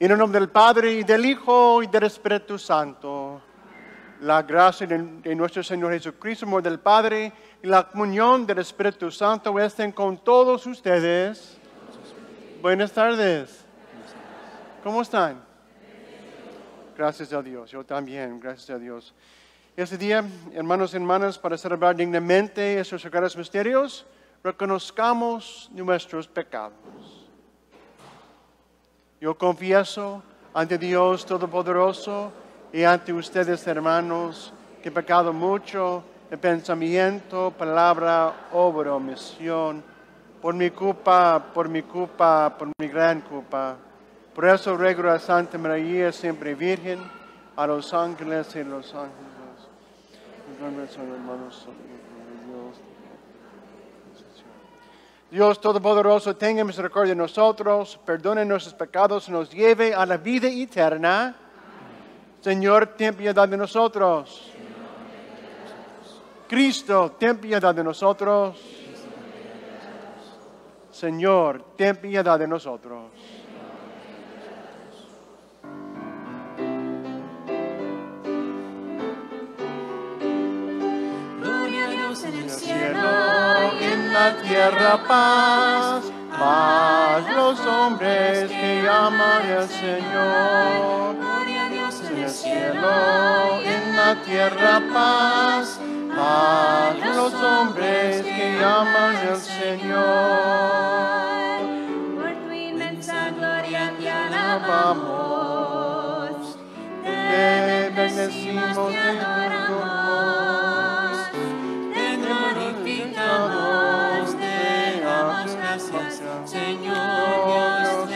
En el nombre del Padre, y del Hijo, y del Espíritu Santo. La gracia de nuestro Señor Jesucristo, amor del Padre, y la comunión del Espíritu Santo estén con todos ustedes. Buenas tardes. ¿Cómo están? Gracias a Dios. Yo también, gracias a Dios. Este día, hermanos y hermanas, para celebrar dignamente estos sagrados misterios, reconozcamos nuestros pecados. Yo confieso ante Dios Todopoderoso y ante ustedes, hermanos, que he pecado mucho de pensamiento, palabra, obra, omisión, por mi culpa, por mi gran culpa. Por eso ruego a Santa María, siempre Virgen, a los ángeles y los ángeles. Hermanos, Dios Todopoderoso, tenga misericordia de nosotros, perdone nuestros pecados y nos lleve a la vida eterna. Señor, ten piedad de nosotros. Cristo, ten piedad de nosotros. Señor, ten piedad de nosotros. Gloria a Dios en el cielo, en la tierra paz, paz los hombres que aman al Señor. gloria a Dios En el cielo, en la tierra paz, paz los hombres que aman al Señor. Por tu inmensa gloria te alabamos, Te bendecimos, te adoramos, te glorificamos, te damos gracias, Señor Dios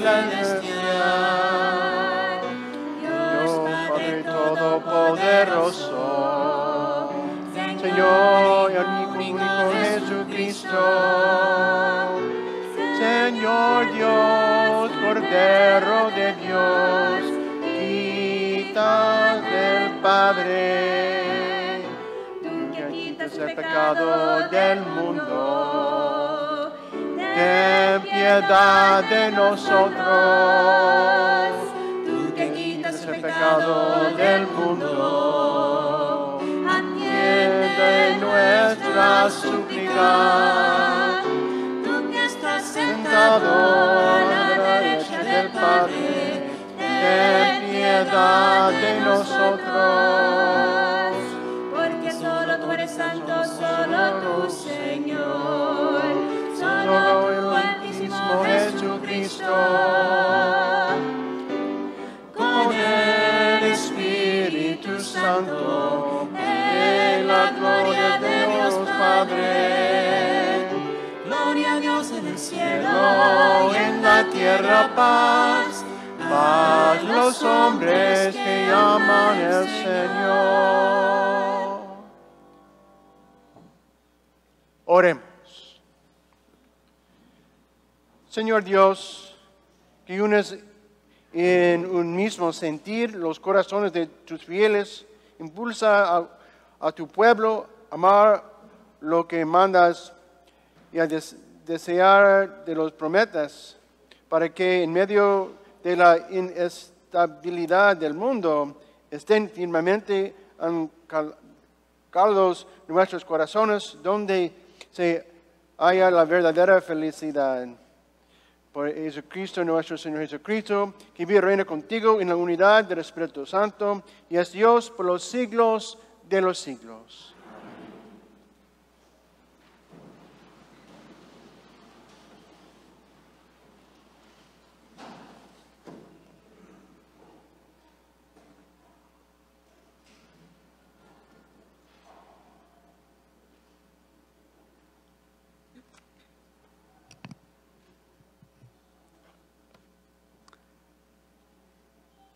celestial, Dios Padre Todopoderoso, Señor y único Jesucristo, Señor Dios, Cordero de Dios, quitas del Padre, tú que quitas el pecado del mundo, ten piedad de nosotros, tú que quitas el pecado del mundo, atiende nuestra súplica, tú que estás sentado a la derecha del Padre, ten piedad de nosotros, porque solo tú eres santo, solo tú, Señor, solo el mismo Jesucristo, con el Espíritu Santo, de la gloria de Dios Padre. Gloria a Dios en el cielo, En la tierra paz, paz los hombres que aman al Señor. Oremos. Señor Dios, que unes en un mismo sentir los corazones de tus fieles, impulsa a tu pueblo a amar lo que mandas y a desear de los prometas, para que en medio de la inestabilidad del mundo estén firmemente anclados nuestros corazones, donde se halla la verdadera felicidad. Por Jesucristo, nuestro Señor Jesucristo, que vive y reina contigo en la unidad del Espíritu Santo, y es Dios por los siglos de los siglos.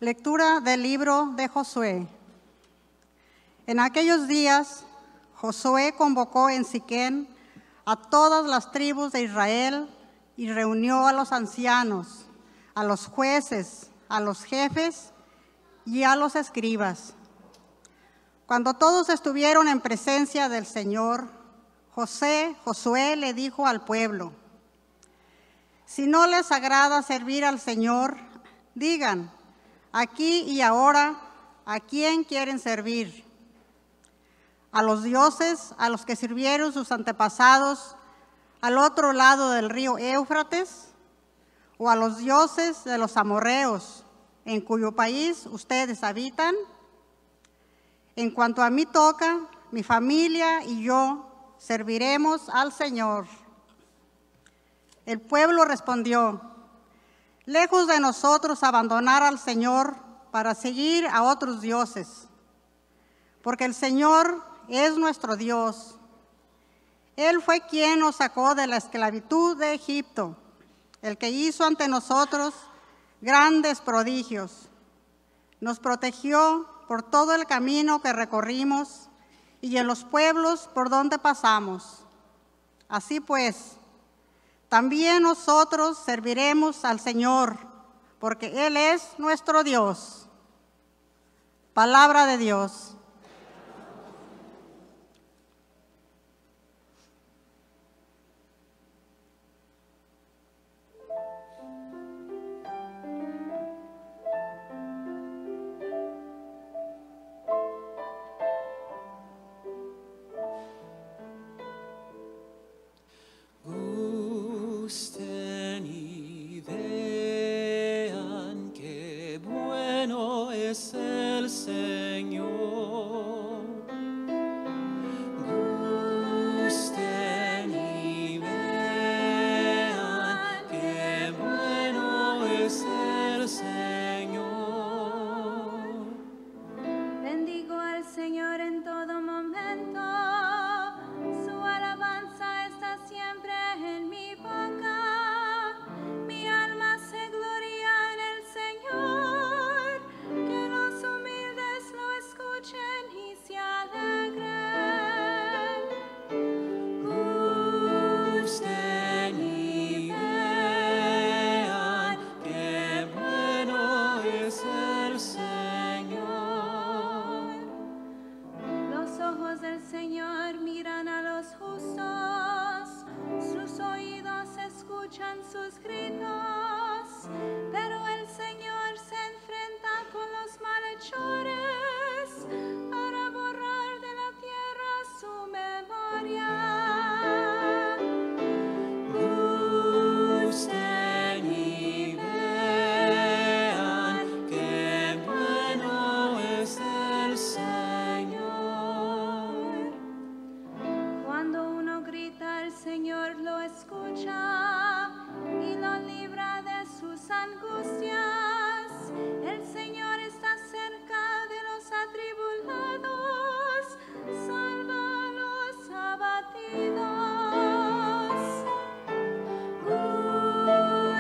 Lectura del libro de Josué. En aquellos días, Josué convocó en Siquem a todas las tribus de Israel y reunió a los ancianos, a los jueces, a los jefes y a los escribas. Cuando todos estuvieron en presencia del Señor, Josué le dijo al pueblo: si no les agrada servir al Señor, Digan, aquí y ahora, ¿a quién quieren servir? ¿A los dioses a los que sirvieron sus antepasados al otro lado del río Éufrates? ¿O a los dioses de los amorreos, en cuyo país ustedes habitan? En cuanto a mí toca, mi familia y yo serviremos al Señor. El pueblo respondió, lejos de nosotros abandonar al Señor para seguir a otros dioses, porque el Señor es nuestro Dios. Él fue quien nos sacó de la esclavitud de Egipto, el que hizo ante nosotros grandes prodigios. Nos protegió por todo el camino que recorrimos y en los pueblos por donde pasamos. Así pues, también nosotros serviremos al Señor, porque Él es nuestro Dios. Palabra de Dios. Gusten y vean qué bueno es el Señor. Gusten y vean qué bueno es el Señor. Bendigo al Señor en todo momento. Su alabanza está siempre en mi boca. Mi alma se gloria en el Señor. Que los humildes lo escuchen y se alegren. Gusten y vean qué bueno es el Señor. Los ojos del Señor miran a los justos, sus oídos escuchan sus gritos, pero el Señor se enfrenta con los malhechores para borrar de la tierra su memoria. Gusten y vean qué bueno es el Señor. Cuando uno grita, el Señor lo escucha y lo libra de sus angustias. El Señor está cerca de los atribulados, salva a los abatidos.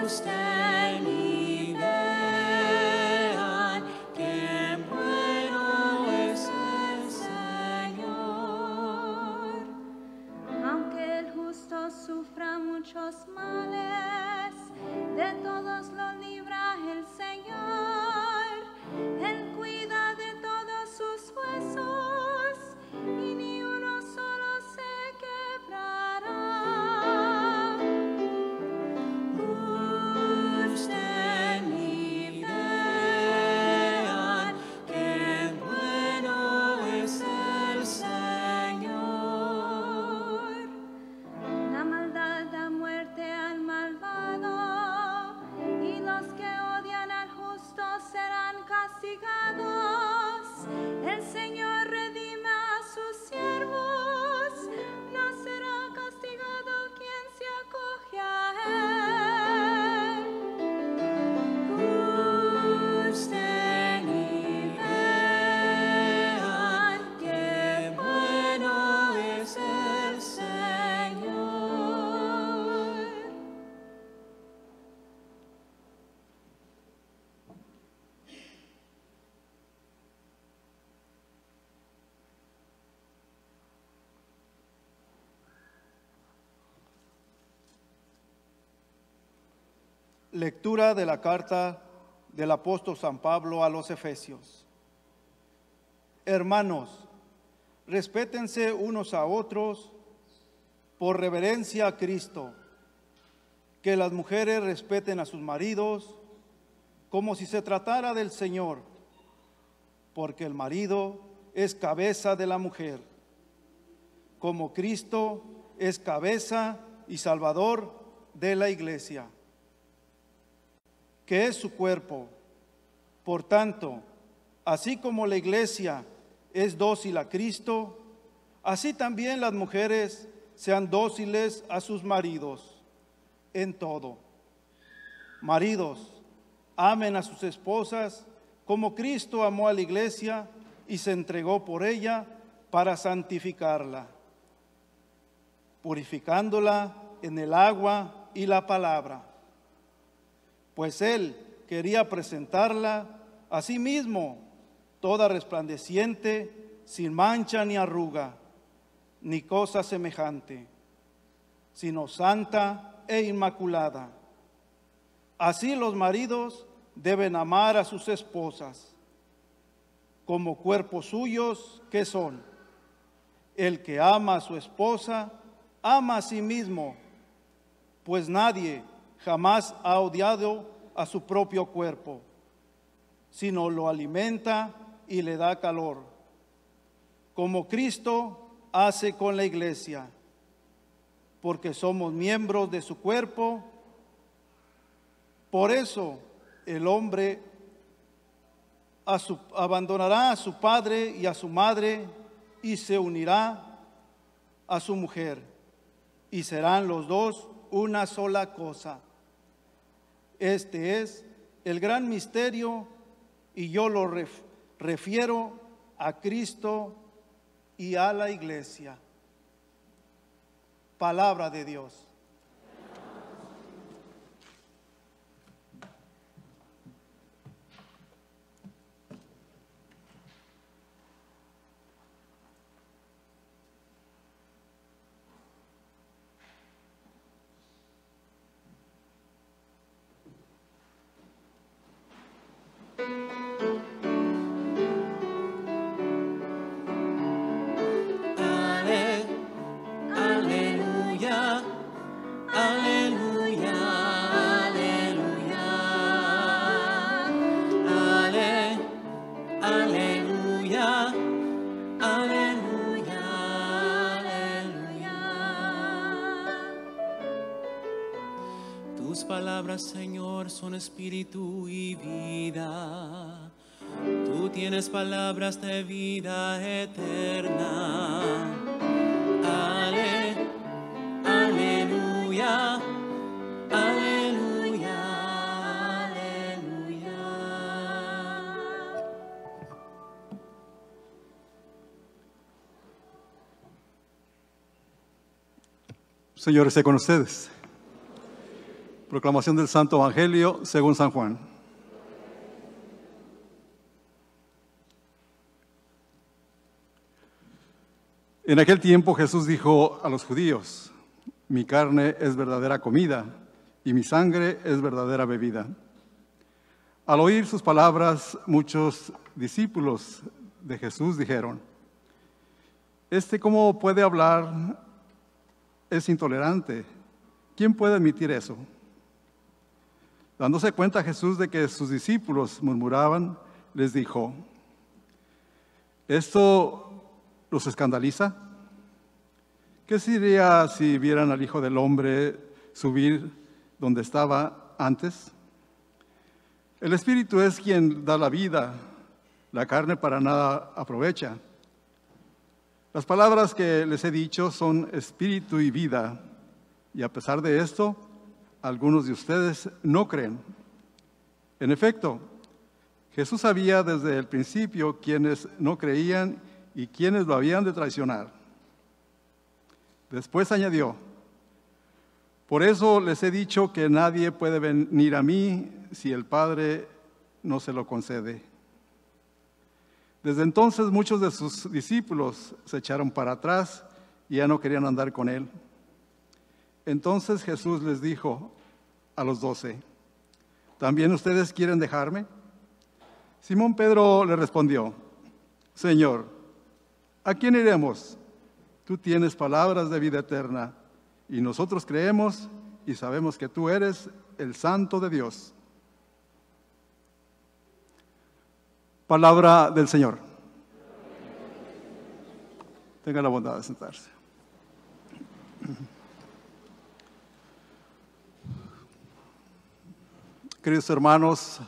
Gusten y vean qué bueno es el Señor. Aunque el justo sufra muchos males, de todos lo libra el Señor. Él cuida de todos sus huesos y ni uno solo se quebrará. Gusten y vean qué bueno es el Señor. La maldad da muerte al malvado y los que odian al justo serán castigados. El Señor redime a sus siervos, no será castigado quien se acoge a Él. Gusten y vean qué bueno es el Señor. Lectura de la carta del apóstol San Pablo a los Efesios. Hermanos, respétense unos a otros por reverencia a Cristo. Que las mujeres respeten a sus maridos como si se tratara del Señor, porque el marido es cabeza de la mujer, como Cristo es cabeza y Salvador de la Iglesia, que es su cuerpo. Por tanto, así como la Iglesia es dócil a Cristo, así también las mujeres sean dóciles a sus maridos en todo. Maridos, amen a sus esposas como Cristo amó a la Iglesia y se entregó por ella para santificarla, purificándola en el agua y la palabra, pues Él quería presentarla a sí mismo, toda resplandeciente, sin mancha ni arruga, ni cosa semejante, sino santa e inmaculada. Así los maridos deben amar a sus esposas, como cuerpos suyos que son. El que ama a su esposa, ama a sí mismo, pues nadie jamás ha odiado a su propio cuerpo, sino lo alimenta y le da calor, como Cristo hace con la Iglesia, porque somos miembros de su cuerpo. Por eso el hombre abandonará a su padre y a su madre y se unirá a su mujer, y serán los dos una sola cosa. Este es el gran misterio, y yo lo refiero a Cristo y a la Iglesia. Palabra de Dios. Aleluya, aleluya, aleluya. Aleluya, aleluya, aleluya. Tus palabras, Señor, son espíritu y vida. Tú tienes palabras de vida eterna. Aleluya, aleluya, aleluya. Señor, esté con ustedes. Proclamación del Santo Evangelio según San Juan. En aquel tiempo Jesús dijo a los judíos: mi carne es verdadera comida y mi sangre es verdadera bebida. Al oír sus palabras, muchos discípulos de Jesús dijeron: ¿cómo puede hablar? Es intolerante. ¿Quién puede admitir eso? Dándose cuenta Jesús de que sus discípulos murmuraban, les dijo: ¿esto los escandaliza? ¿Qué sería si vieran al Hijo del Hombre subir donde estaba antes? El Espíritu es quien da la vida, la carne para nada aprovecha. Las palabras que les he dicho son espíritu y vida, y a pesar de esto, algunos de ustedes no creen. En efecto, Jesús sabía desde el principio quiénes no creían y quiénes lo habían de traicionar. Después añadió: por eso les he dicho que nadie puede venir a mí si el Padre no se lo concede. Desde entonces muchos de sus discípulos se echaron para atrás y ya no querían andar con él. Entonces Jesús les dijo a los 12: ¿también ustedes quieren dejarme? Simón Pedro le respondió: Señor, ¿a quién iremos? Tú tienes palabras de vida eterna, y nosotros creemos y sabemos que tú eres el Santo de Dios. Palabra del Señor. Tenga la bondad de sentarse. Queridos hermanos,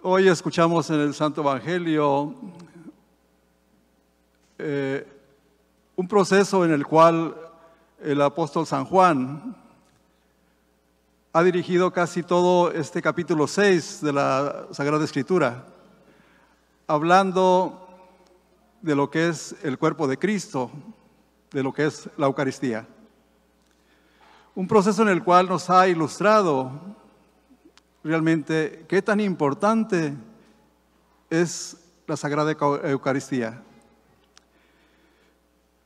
hoy escuchamos en el Santo Evangelio un proceso en el cual el apóstol San Juan ha dirigido casi todo este capítulo 6 de la Sagrada Escritura, hablando de lo que es el cuerpo de Cristo, de lo que es la Eucaristía. Un proceso en el cual nos ha ilustrado realmente qué tan importante es la Sagrada Eucaristía.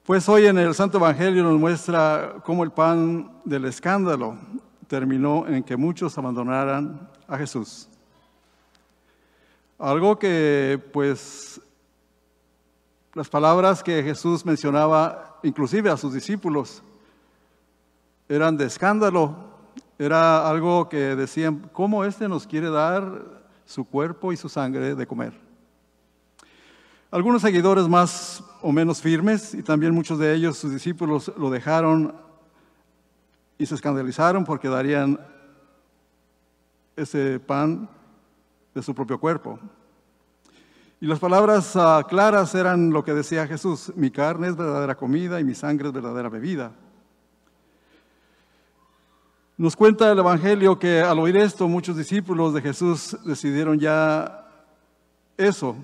Pues hoy en el Santo Evangelio nos muestra cómo el pan del escándalo terminó en que muchos abandonaran a Jesús. Algo que, pues, las palabras que Jesús mencionaba, inclusive a sus discípulos, eran de escándalo. Era algo que decían, ¿cómo nos quiere dar su cuerpo y su sangre de comer? Algunos seguidores más o menos firmes, y también muchos de ellos, sus discípulos, lo dejaron y se escandalizaron porque darían ese pan de su propio cuerpo. Y las palabras claras eran lo que decía Jesús: mi carne es verdadera comida y mi sangre es verdadera bebida. Nos cuenta el Evangelio que al oír esto, muchos discípulos de Jesús decidieron ya eso,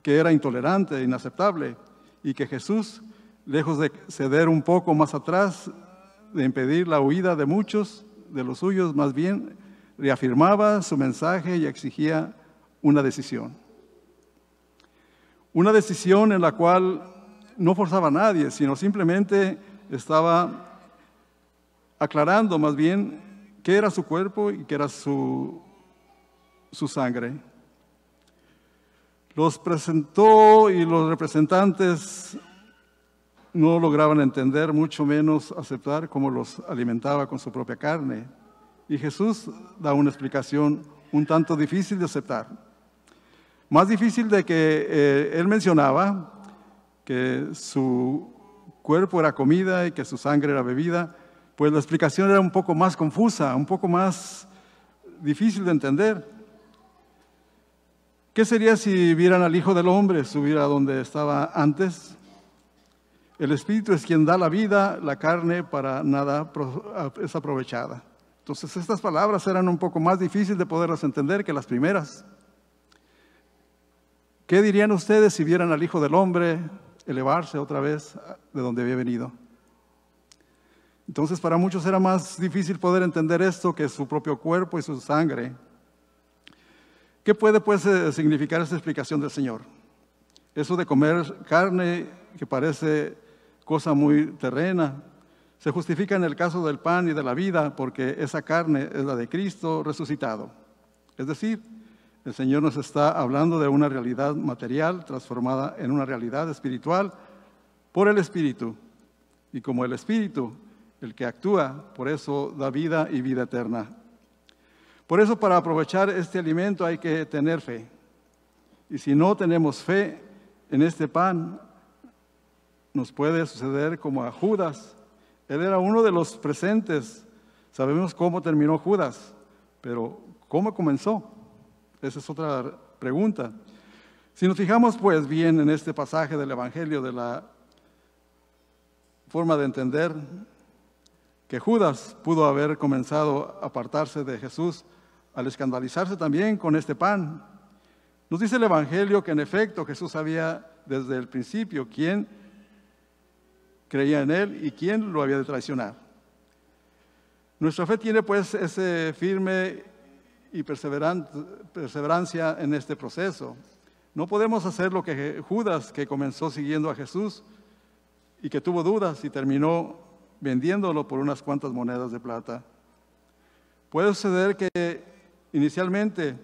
que era intolerante, inaceptable, y que Jesús, lejos de ceder un poco más atrás, de impedir la huida de muchos de los suyos, más bien reafirmaba su mensaje y exigía una decisión. Una decisión en la cual no forzaba a nadie, sino simplemente estaba aclarando más bien qué era su cuerpo y qué era su sangre. Los presentó y los representantes no lograban entender, mucho menos aceptar cómo los alimentaba con su propia carne. Y Jesús da una explicación un tanto difícil de aceptar. Más difícil de que él mencionaba que su cuerpo era comida y que su sangre era bebida, pues la explicación era un poco más confusa, un poco más difícil de entender. ¿Qué sería si vieran al Hijo del Hombre subir a donde estaba antes? El Espíritu es quien da la vida, la carne para nada es aprovechada. Entonces estas palabras eran un poco más difíciles de poderlas entender que las primeras. ¿Qué dirían ustedes si vieran al Hijo del Hombre elevarse otra vez de donde había venido? Entonces para muchos era más difícil poder entender esto que su propio cuerpo y su sangre. ¿Qué puede pues significar esta explicación del Señor? Eso de comer carne que parece cosa muy terrena, se justifica en el caso del pan y de la vida porque esa carne es la de Cristo resucitado. Es decir, el Señor nos está hablando de una realidad material transformada en una realidad espiritual por el Espíritu. Y como el Espíritu, el que actúa, por eso da vida y vida eterna. Por eso para aprovechar este alimento hay que tener fe. Y si no tenemos fe en este pan, nos puede suceder como a Judas. Él era uno de los presentes. Sabemos cómo terminó Judas, pero ¿cómo comenzó? Esa es otra pregunta. Si nos fijamos pues bien en este pasaje del Evangelio, de la forma de entender que Judas pudo haber comenzado a apartarse de Jesús al escandalizarse también con este pan. Nos dice el Evangelio que en efecto Jesús sabía desde el principio quién creía en él y quién lo había de traicionar. Nuestra fe tiene pues ese firme y perseverancia en este proceso. No podemos hacer lo que Judas, que comenzó siguiendo a Jesús y que tuvo dudas y terminó vendiéndolo por unas cuantas monedas de plata. Puede suceder que inicialmente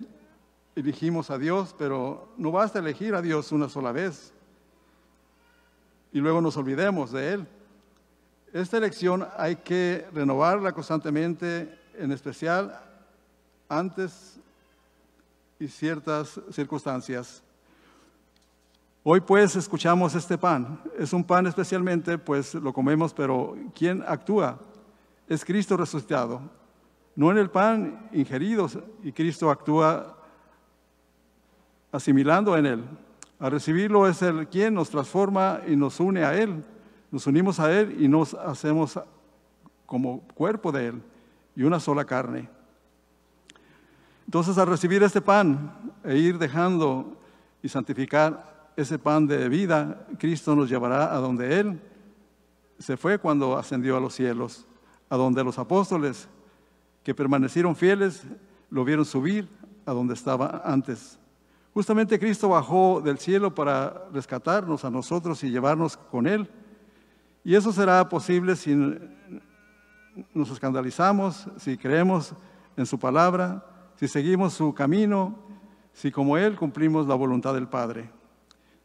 elegimos a Dios, pero no basta elegir a Dios una sola vez y luego nos olvidemos de Él. Esta elección hay que renovarla constantemente, en especial antes y ciertas circunstancias. Hoy pues escuchamos este pan. Es un pan especialmente, pues lo comemos, pero ¿quién actúa? Es Cristo resucitado. No en el pan ingerido, y Cristo actúa asimilando en él. Al recibirlo es Él quien nos transforma y nos une a Él. Nos unimos a Él y nos hacemos como cuerpo de Él y una sola carne. Entonces, al recibir este pan e ir dejando y santificar ese pan de vida, Cristo nos llevará a donde Él se fue cuando ascendió a los cielos, a donde los apóstoles que permanecieron fieles lo vieron subir a donde estaba antes. Justamente Cristo bajó del cielo para rescatarnos a nosotros y llevarnos con Él. Y eso será posible si nos escandalizamos, si creemos en su palabra, si seguimos su camino, si como Él cumplimos la voluntad del Padre.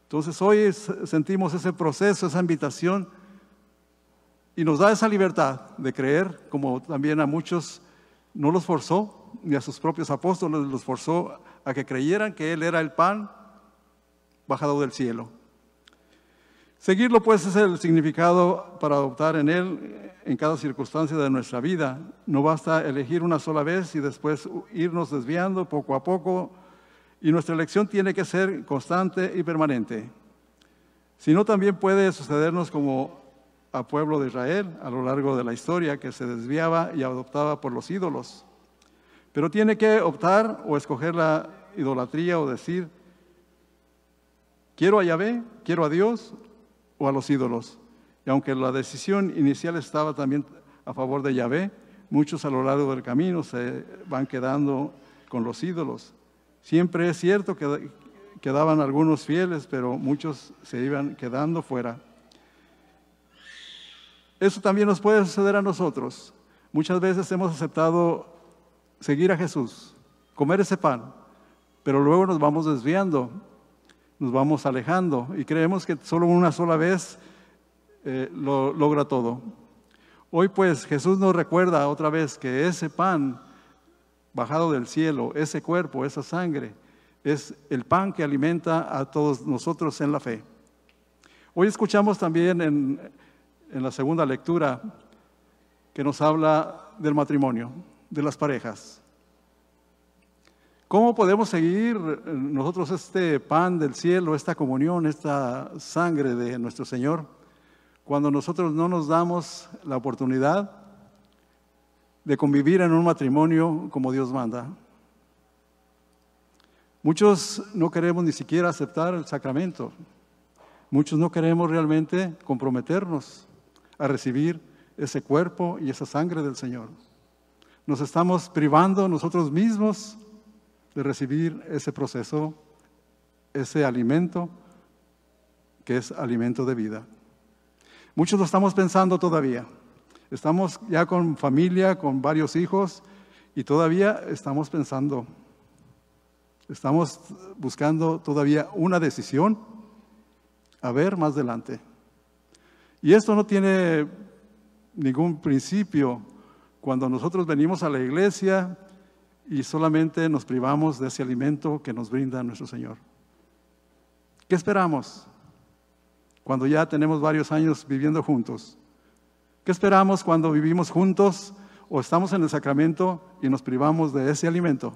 Entonces hoy sentimos ese proceso, esa invitación, y nos da esa libertad de creer, como también a muchos no los forzó, ni a sus propios apóstoles los forzó a que creyeran que Él era el pan bajado del cielo. Seguirlo pues es el significado para adoptar en Él en cada circunstancia de nuestra vida. No basta elegir una sola vez y después irnos desviando poco a poco, y nuestra elección tiene que ser constante y permanente. Si no, también puede sucedernos como al pueblo de Israel a lo largo de la historia, que se desviaba y adoptaba por los ídolos. Pero tiene que optar o escoger la idolatría o decir, quiero a Yahvé, quiero a Dios o a los ídolos. Y aunque la decisión inicial estaba también a favor de Yahvé, muchos a lo largo del camino se van quedando con los ídolos. Siempre es cierto que quedaban algunos fieles, pero muchos se iban quedando fuera. Eso también nos puede suceder a nosotros. Muchas veces hemos aceptado seguir a Jesús, comer ese pan, pero luego nos vamos desviando, nos vamos alejando y creemos que solo una sola vez lo logra todo. Hoy pues Jesús nos recuerda otra vez que ese pan bajado del cielo, ese cuerpo, esa sangre, es el pan que alimenta a todos nosotros en la fe. Hoy escuchamos también en la segunda lectura que nos habla del matrimonio, de las parejas. ¿Cómo podemos seguir nosotros este pan del cielo, esta comunión, esta sangre de nuestro Señor, cuando nosotros no nos damos la oportunidad de convivir en un matrimonio como Dios manda? Muchos no queremos ni siquiera aceptar el sacramento. Muchos no queremos realmente comprometernos a recibir ese cuerpo y esa sangre del Señor. Nos estamos privando nosotros mismos de recibir ese proceso, ese alimento que es alimento de vida. Muchos lo estamos pensando todavía. Estamos ya con familia, con varios hijos, y todavía estamos pensando. Estamos buscando todavía una decisión a ver más adelante. Y esto no tiene ningún principio cuando nosotros venimos a la iglesia y solamente nos privamos de ese alimento que nos brinda nuestro Señor. ¿Qué esperamos cuando ya tenemos varios años viviendo juntos? ¿Qué esperamos cuando vivimos juntos o estamos en el sacramento y nos privamos de ese alimento?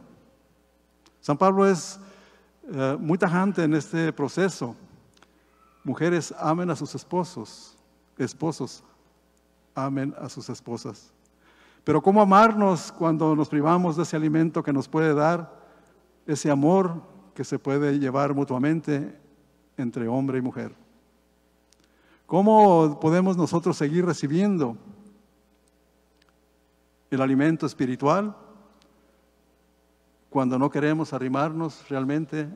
San Pablo es muy tajante en este proceso. Mujeres, amen a sus esposos. Esposos, amen a sus esposas. Pero ¿cómo amarnos cuando nos privamos de ese alimento que nos puede dar ese amor que se puede llevar mutuamente entre hombre y mujer? ¿Cómo podemos nosotros seguir recibiendo el alimento espiritual cuando no queremos arrimarnos realmente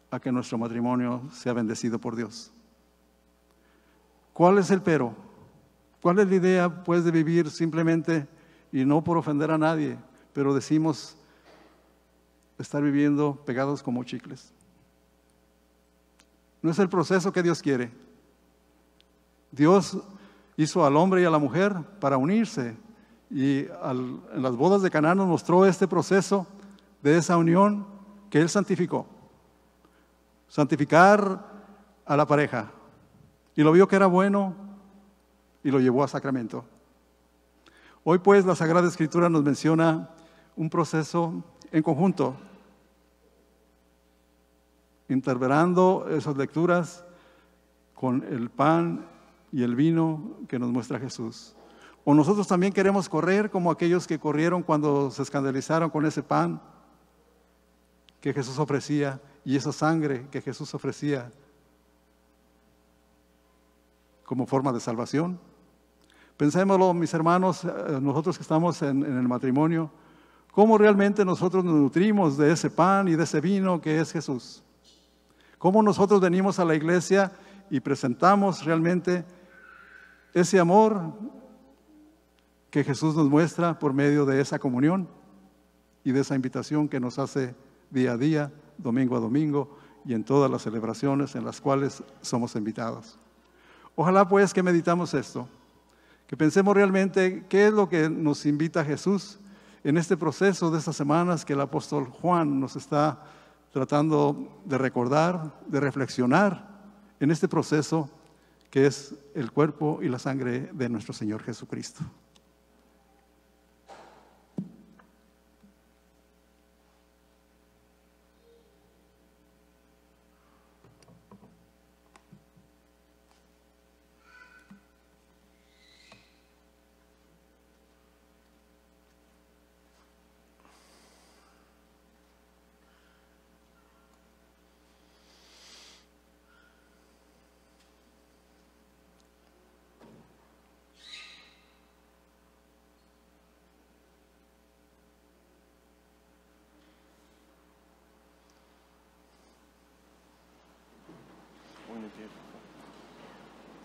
a que nuestro matrimonio sea bendecido por Dios? ¿Cuál es el pero? ¿Cuál es la idea pues de vivir simplemente y no por ofender a nadie, pero decimos estar viviendo pegados como chicles? No es el proceso que Dios quiere. Dios hizo al hombre y a la mujer para unirse, y en las bodas de Caná nos mostró este proceso de esa unión que Él santificó. Santificar a la pareja. Y lo vio que era bueno y lo llevó a sacramento. Hoy pues la Sagrada Escritura nos menciona un proceso en conjunto, interverando esas lecturas con el pan y el vino que nos muestra Jesús. O nosotros también queremos correr como aquellos que corrieron cuando se escandalizaron con ese pan que Jesús ofrecía y esa sangre que Jesús ofrecía como forma de salvación. Pensémoslo, mis hermanos, nosotros que estamos en el matrimonio, cómo realmente nosotros nos nutrimos de ese pan y de ese vino que es Jesús. Cómo nosotros venimos a la iglesia y presentamos realmente ese amor que Jesús nos muestra por medio de esa comunión y de esa invitación que nos hace día a día, domingo a domingo y en todas las celebraciones en las cuales somos invitados. Ojalá pues que meditamos esto, que pensemos realmente qué es lo que nos invita Jesús en este proceso de estas semanas que el apóstol Juan nos está tratando de recordar, de reflexionar en este proceso que es el cuerpo y la sangre de nuestro Señor Jesucristo.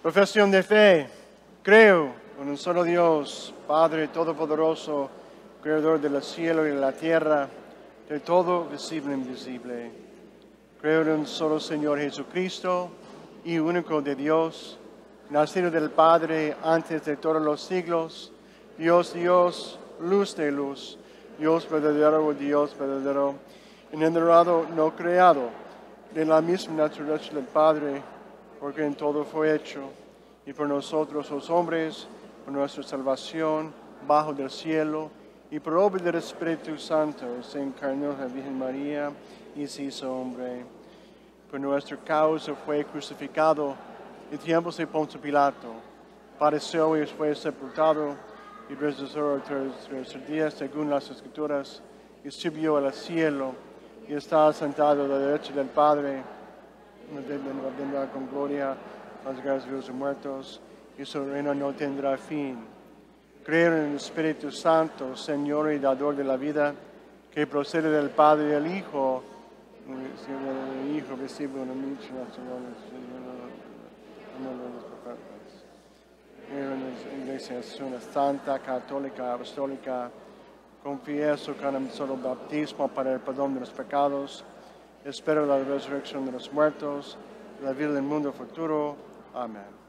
Profesión de fe. Creo en un solo Dios, Padre Todopoderoso, Creador del cielo y de la tierra, de todo visible e invisible. Creo en un solo Señor Jesucristo, y único de Dios, nacido del Padre antes de todos los siglos, Dios, luz de luz, Dios verdadero, engendrado, no creado, de la misma naturaleza del Padre, porque en todo fue hecho, y por nosotros los hombres, por nuestra salvación, bajo del cielo, y por obra del Espíritu Santo, se encarnó la Virgen María y se hizo hombre. Por nuestra causa fue crucificado en tiempos de Poncio Pilato, padeció y fue sepultado, y resucitó tres días según las Escrituras, y subió al cielo, y está sentado a la derecha del Padre, vendrá con gloria a juzgar los muertos, y su reino no tendrá fin. Creo en el Espíritu Santo, Señor y dador de la vida, que procede del Padre y del Hijo, visible en la Creo en la Iglesia Santa, Católica, Apostólica, confieso con un solo bautismo para el perdón de los pecados. Espero la resurrección de los muertos, la vida del mundo futuro. Amén.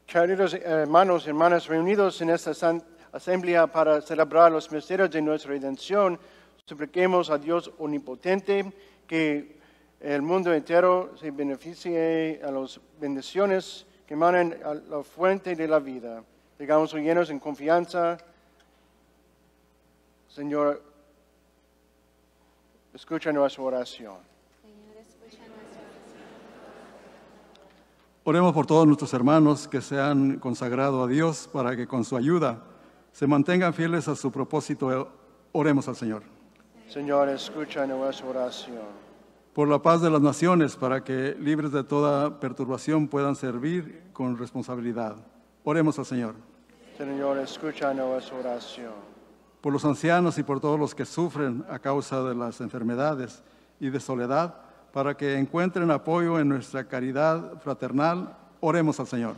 Queridos hermanos y hermanas reunidos en esta asamblea para celebrar los misterios de nuestra redención, supliquemos a Dios omnipotente que el mundo entero se beneficie a las bendiciones que emanan a la fuente de la vida. Digamos llenos en confianza. Señor, escucha nuestra oración. Oremos por todos nuestros hermanos que se han consagrado a Dios para que con su ayuda se mantengan fieles a su propósito. Oremos al Señor. Señor, escucha nuestra oración. Por la paz de las naciones, para que libres de toda perturbación puedan servir con responsabilidad. Oremos al Señor. Señor, escucha nuestra oración. por los ancianos y por todos los que sufren a causa de las enfermedades y de soledad, para que encuentren apoyo en nuestra caridad fraternal. Oremos al Señor.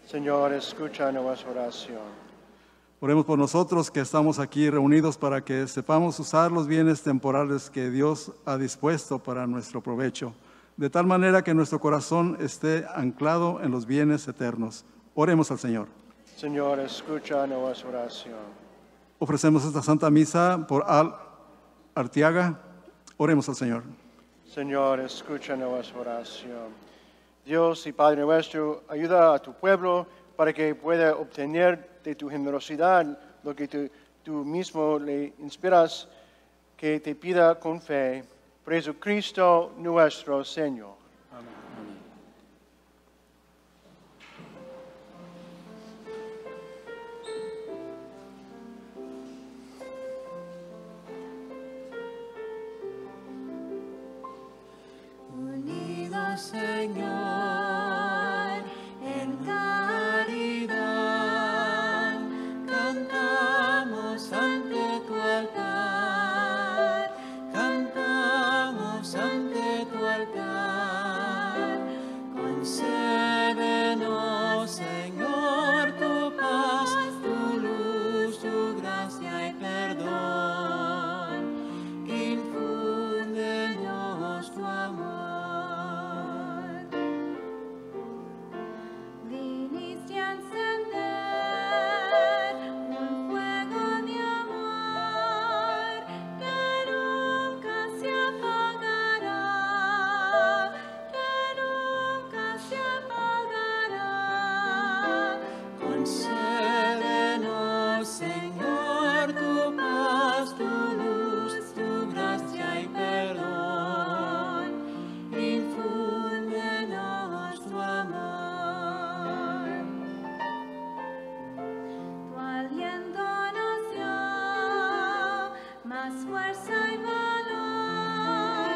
Señor, escucha nuestra oración. Oremos por nosotros que estamos aquí reunidos para que sepamos usar los bienes temporales que Dios ha dispuesto para nuestro provecho, de tal manera que nuestro corazón esté anclado en los bienes eternos. Oremos al Señor. Señor, escucha nuestra oración. Ofrecemos esta Santa Misa por Al Arteaga. Oremos al Señor. Señor, escucha nuestra oración. Dios y Padre nuestro, ayuda a tu pueblo para que pueda obtener de tu generosidad lo que tú mismo le inspiras, que te pida con fe. Por Jesucristo nuestro Señor. Unidos, Señor, en caridad, cantamos ante tu altar, cantamos ante tu altar. Concédenos, Señor, tu paz, tu luz, tu gracia y perdón. Infúndenos tu amor. Viniste a encender un fuego de amor que nunca se apagará, que nunca se apagará. Concédenos, Señor, tu paz, tu luz, tu gracia y perdón. Infúndenos tu amor. Tu aliento nos dio más fuerza y valor,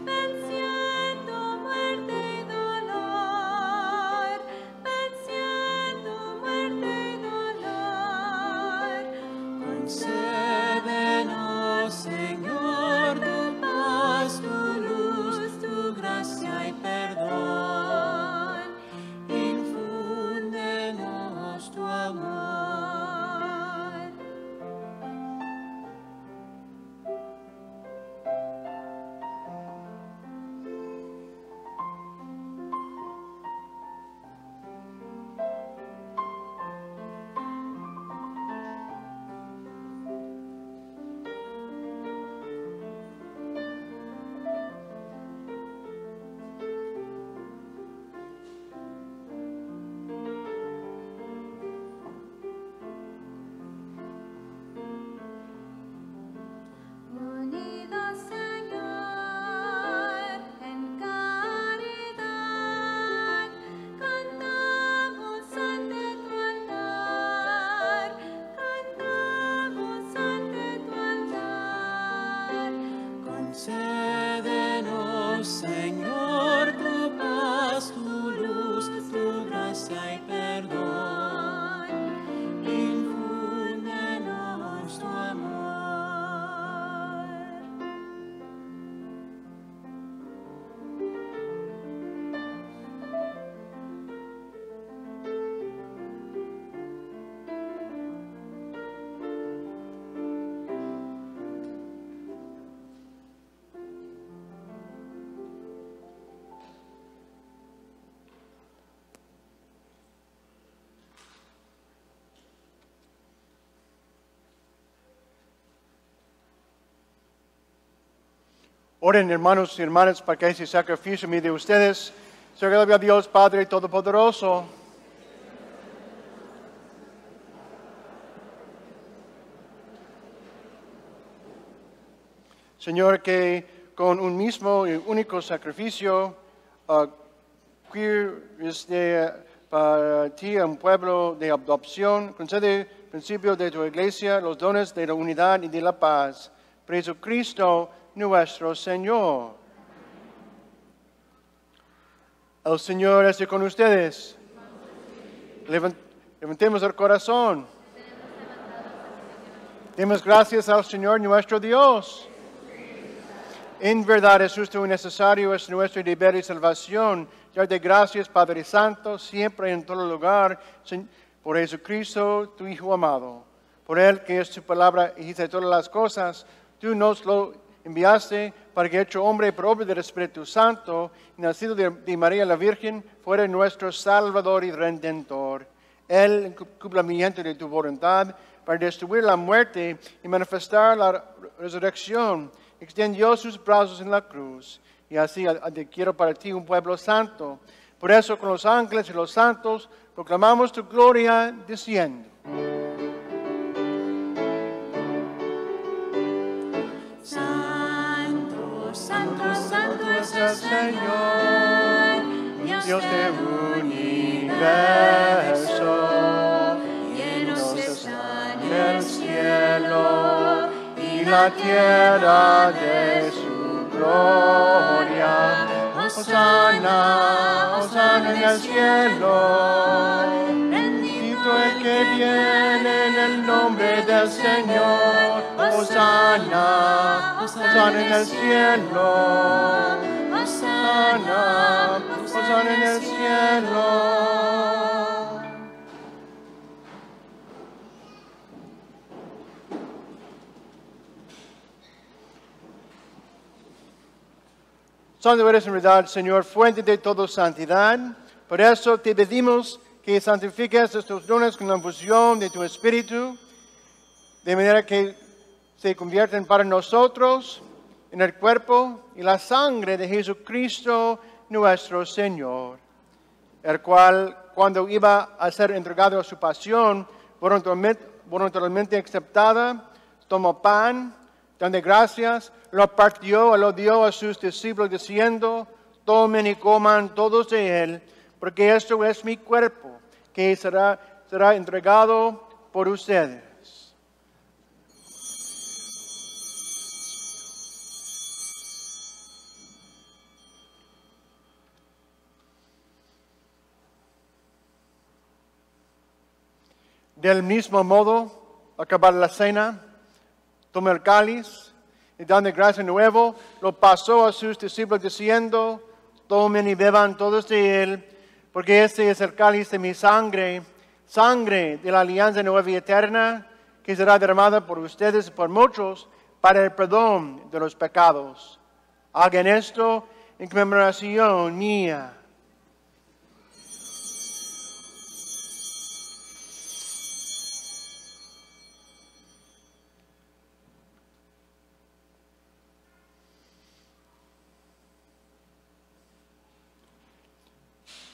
venciendo muerte y dolor, venciendo muerte y dolor. Concédenos, Señor, tu paz, tu luz, tu gracia y perdón. Infúndenos tu amor. Unidos, Señor, en caridad, cantamos ante tu altar, cantamos ante tu altar. Concédenos, Señor, tu paz, tu luz, tu gracia y perdón. Infúndenos tu amor. Oren, hermanos y hermanas, para que ese sacrificio de ustedes se agradable a Dios Padre Todopoderoso. Señor, que con un mismo y único sacrificio, para ti un pueblo de adopción, concede principio de tu iglesia los dones de la unidad y de la paz. Por Jesucristo nuestro Señor. El Señor esté con ustedes. Levantemos el corazón. Demos gracias al Señor nuestro Dios. En verdad es justo y necesario, es nuestro deber y salvación, darte gracias, Padre Santo, siempre y en todo lugar, por Jesucristo, tu Hijo amado. Por Él, que es tu palabra y dice todas las cosas, tú nos lo enviaste para que, hecho hombre por obra del Espíritu Santo, nacido de María la Virgen, fuera nuestro Salvador y Redentor. Él, en cumplimiento de tu voluntad, para destruir la muerte y manifestar la resurrección, extendió sus brazos en la cruz, y así adquiero para ti un pueblo santo. Por eso, con los ángeles y los santos, proclamamos tu gloria, diciendo: Santo, santo, santo es el Señor, Dios del universo. Llenos están El cielo y la tierra de su gloria. Hosana, Hosana en el cielo. Bendito el que viene en el nombre del Señor. Hosana, Hosana en el cielo. Hosana, Hosana en el cielo. Santo eres en verdad, Señor, fuente de toda santidad. Por eso te pedimos que santifiques estos dones con la infusión de tu Espíritu, de manera que se convierten para nosotros en el cuerpo y la sangre de Jesucristo nuestro Señor, el cual, cuando iba a ser entregado a su pasión voluntariamente aceptada, tomó pan, dando gracias, lo partió y lo dio a sus discípulos, diciendo: tomen y coman todos de él, porque esto es mi cuerpo, que será entregado por ustedes. Del mismo modo, acabada la cena, tomó el cáliz y, dando gracias de nuevo, lo pasó a sus discípulos diciendo: tomen y beban todos de él, porque este es el cáliz de mi sangre, sangre de la alianza nueva y eterna, que será derramada por ustedes y por muchos para el perdón de los pecados. Hagan esto en conmemoración mía.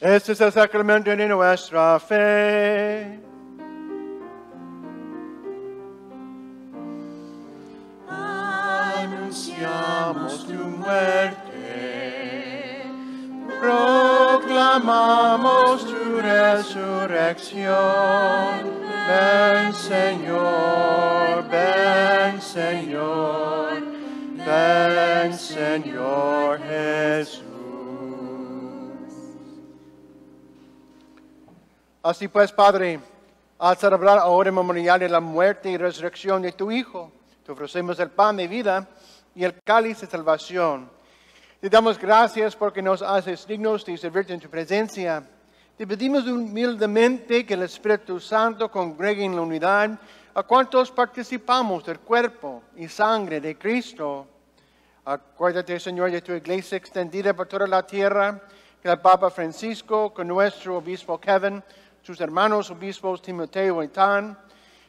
Este es el sacramento de nuestra fe. Anunciamos tu muerte, proclamamos tu resurrección. Ven, Señor, ven, Señor, ven, Señor Jesús. Así pues, Padre, al celebrar ahora el memorial de la muerte y resurrección de tu Hijo, te ofrecemos el pan de vida y el cáliz de salvación. Te damos gracias porque nos haces dignos de servirte en tu presencia. Te pedimos humildemente que el Espíritu Santo congregue en la unidad a cuantos participamos del cuerpo y sangre de Cristo. Acuérdate, Señor, de tu iglesia extendida por toda la tierra, que el Papa Francisco, con nuestro obispo Kevin, sus hermanos obispos Timoteo y Tan,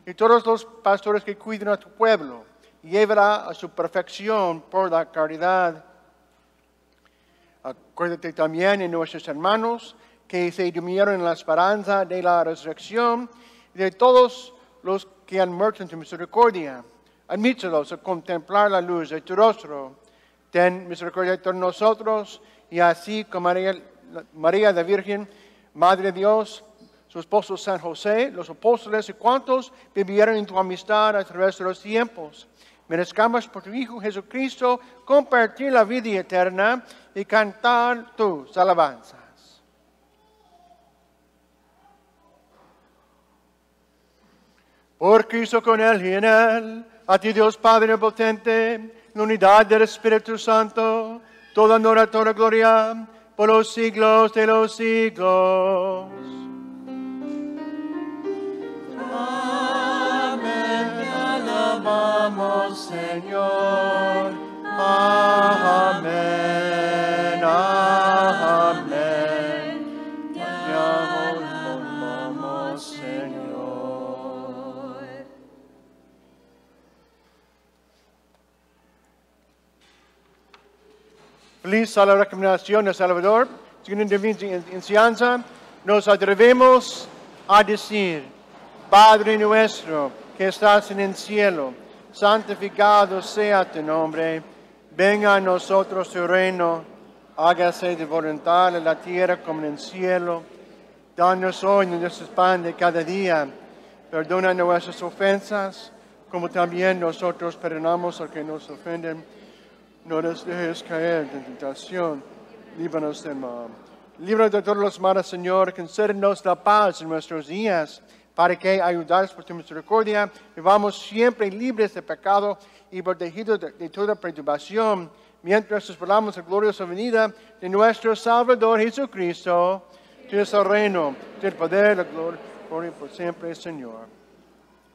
y todos los pastores que cuidan a tu pueblo, llévala a su perfección por la caridad. Acuérdate también de nuestros hermanos que se durmieron en la esperanza de la resurrección, y de todos los que han muerto en tu misericordia. Admítelos a contemplar la luz de tu rostro. Ten misericordia de nosotros, y así como María la Virgen, Madre de Dios, su esposo San José, los apóstoles y cuantos vivieron en tu amistad a través de los tiempos, merezcamos por tu Hijo Jesucristo compartir la vida eterna y cantar tus alabanzas. Por Cristo con Él y en Él, a ti Dios Padre potente, la unidad del Espíritu Santo, toda honra, toda gloria, por los siglos de los siglos. Amén, te alabamos, Señor. Amén, amén, te alabamos, Señor. Feliz a la recomendación del Salvador, siguiendo divina enseñanza, nos atrevemos a decir: Padre nuestro que estás en el cielo, santificado sea tu nombre, venga a nosotros tu reino, hágase de voluntad en la tierra como en el cielo. Danos hoy nuestro pan de cada día, perdona nuestras ofensas, como también nosotros perdonamos a los que nos ofenden. No nos dejes caer en tentación, líbranos del mal. Líbranos de todos los males, Señor, concédenos la paz en nuestros días, para que, ayudados por tu misericordia, vivamos siempre libres de pecado y protegidos de toda perturbación, mientras esperamos la gloriosa venida de nuestro Salvador Jesucristo. Tuyo es el reino, el poder, la gloria por siempre, Señor.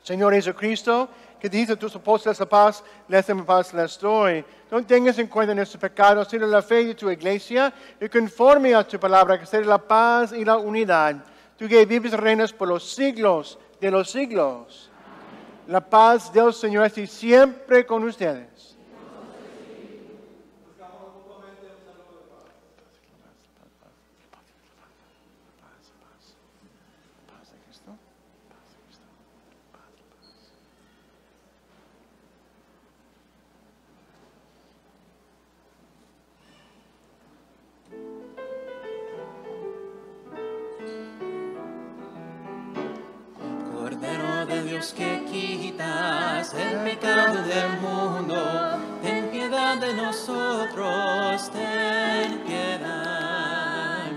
Señor Jesucristo, que dice a tus apóstoles la paz, les doy paz, les doy. No tengas en cuenta nuestros pecados, sino la fe de tu iglesia, y conforme a tu palabra, que sea la paz y la unidad. Tú que vives y reinas por los siglos de los siglos. La paz del Señor esté siempre con ustedes. Cordero de Dios que quitas el pecado del mundo, ten piedad de nosotros, ten piedad.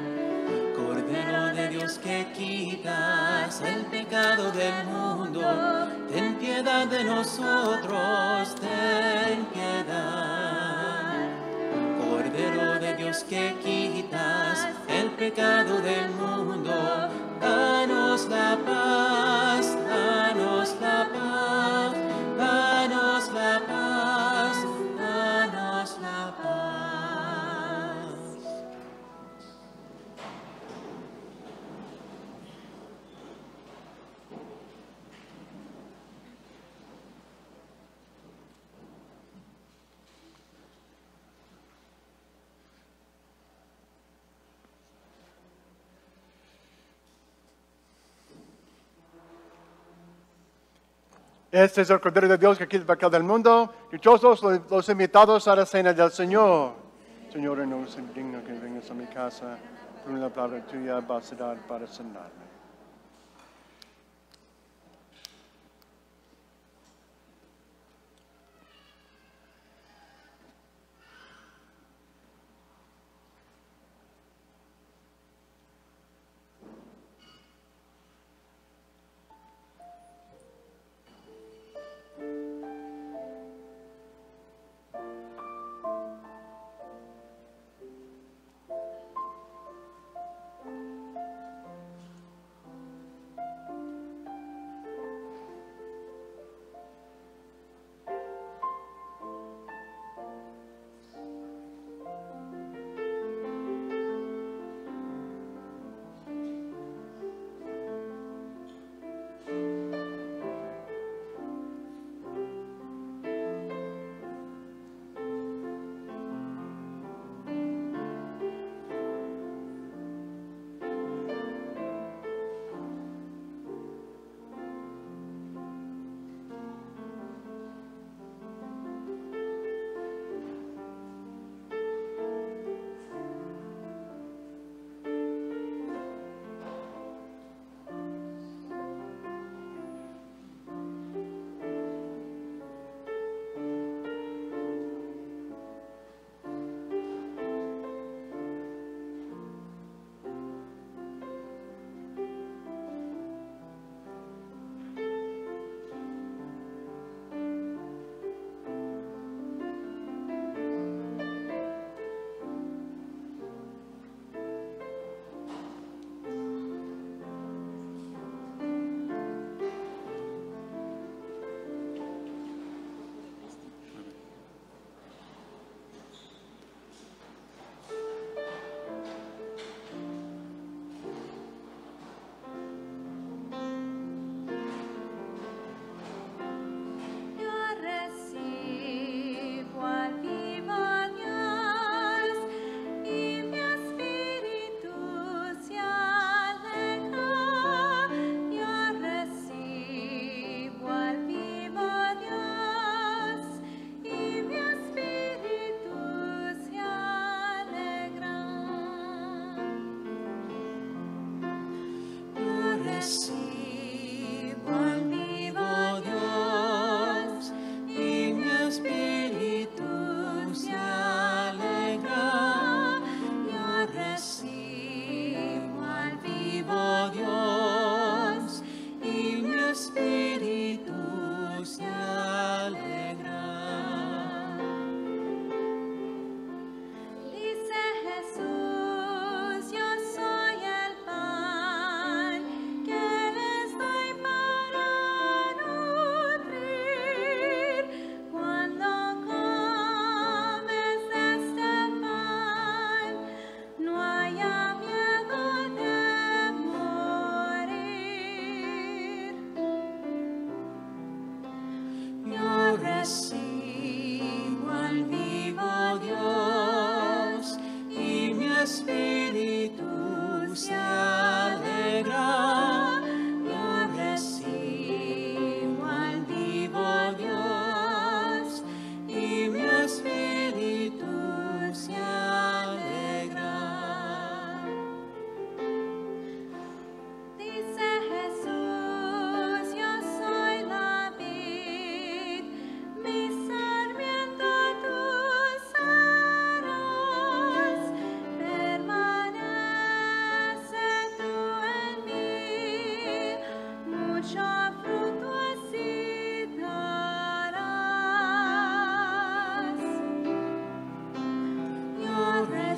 Cordero de Dios que quitas el pecado del mundo, ten piedad de nosotros, ten piedad. Cordero de Dios que quitas el pecado del mundo, danos la paz, danos la paz, danos la paz, danos la paz. Este es el Cordero de Dios que quita el pecado del mundo. Dichosos los invitados a la cena del Señor. Señor, no soy digno que vengas a mi casa, pero una palabra tuya bastará para sanarme.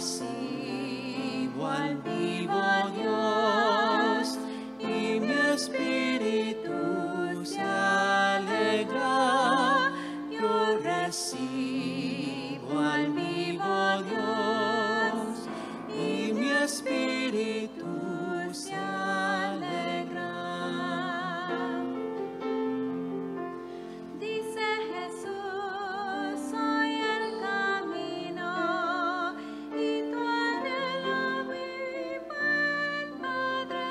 recibo al vivo Dios y mi espíritu se alegra. Yo recibo al vivo Dios y mi espíritu se alegra. Dice Jesús, soy el camino y tu anhelo vivo el Padre.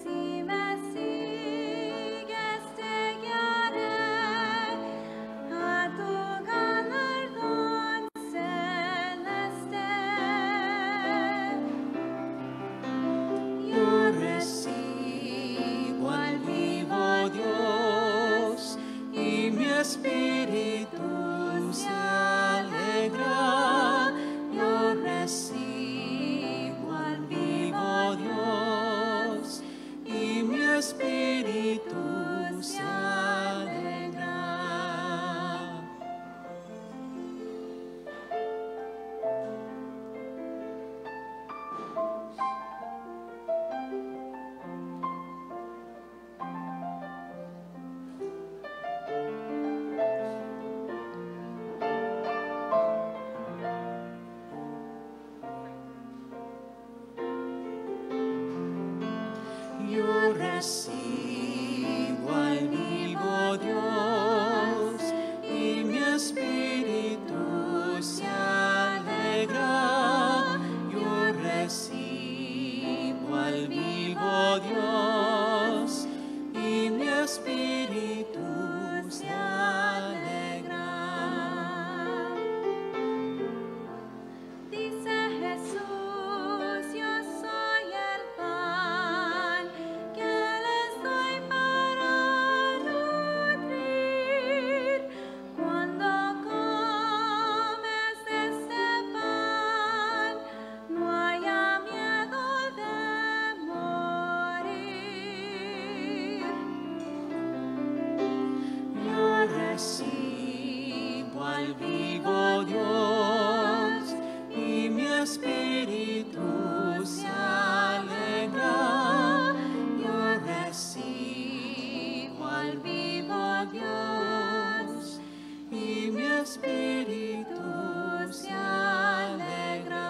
Si me sigues te guiaré a tu galardón celeste. Yo recibo al vivo Dios y mi espíritu se alegra. Yo recibo al vivo Dios y mi espíritu se alegra. Yo recibo al vivo Dios y mi espíritu se alegra. Yo recibo al vivo Dios y mi espíritu se alegra. Dice Jesús, yo soy el pan que les doy para nutrir. Cuando comes de este pan, no haya miedo de morir. Yo recibo al vivo Dios y mi espíritu se alegra. Yo recibo al vivo Dios y mi espíritu se alegra.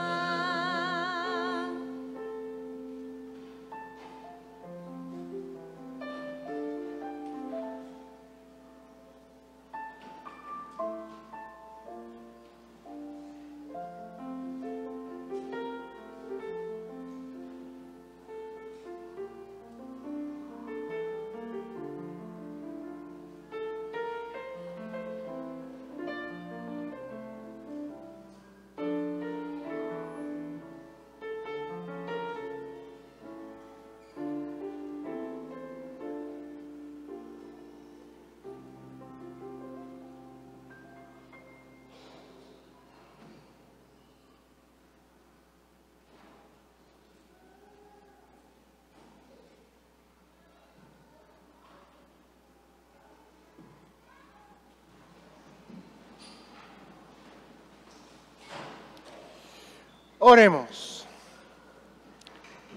Oremos.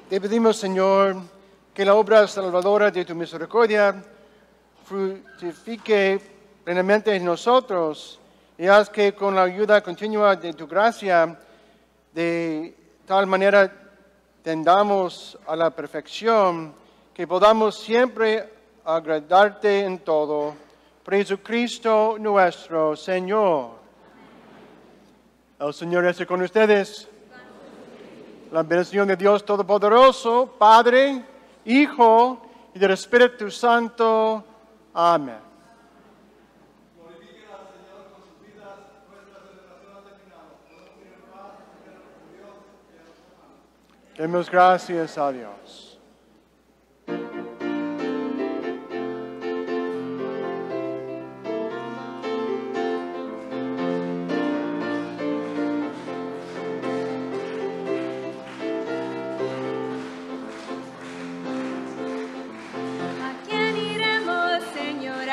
Te pedimos, Señor, que la obra salvadora de tu misericordia fructifique plenamente en nosotros y haz que con la ayuda continua de tu gracia, de tal manera tendamos a la perfección, que podamos siempre agradarte en todo. Por Jesucristo nuestro Señor. El Señor esté con ustedes. La bendición de Dios Todopoderoso, Padre, Hijo y del Espíritu Santo. Amén. Glorifiquen al Señor con sus vidas. Nuestra celebración ha terminado. Podemos ir en paz, con Dios y a los hermanos. Demos gracias a Dios.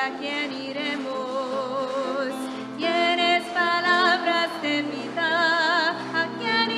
¿A quién iremos? Tienes palabras de vida. ¿A quién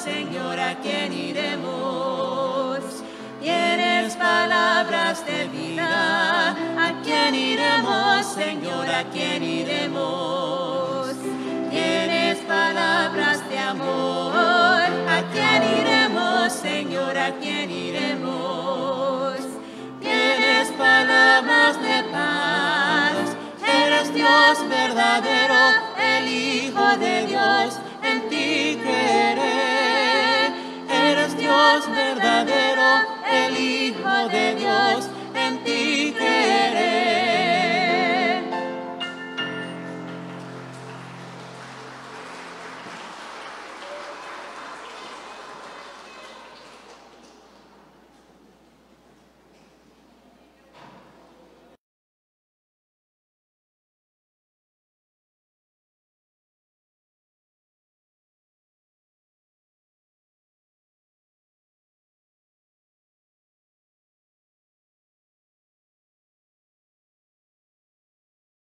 Señor, ¿a quién iremos? Tienes palabras de vida, ¿a quién iremos, Señor? ¿A quién iremos? Tienes palabras de amor, ¿a quién iremos, Señor? ¿A quién iremos? Tienes palabras de paz, eres Dios verdadero, el Hijo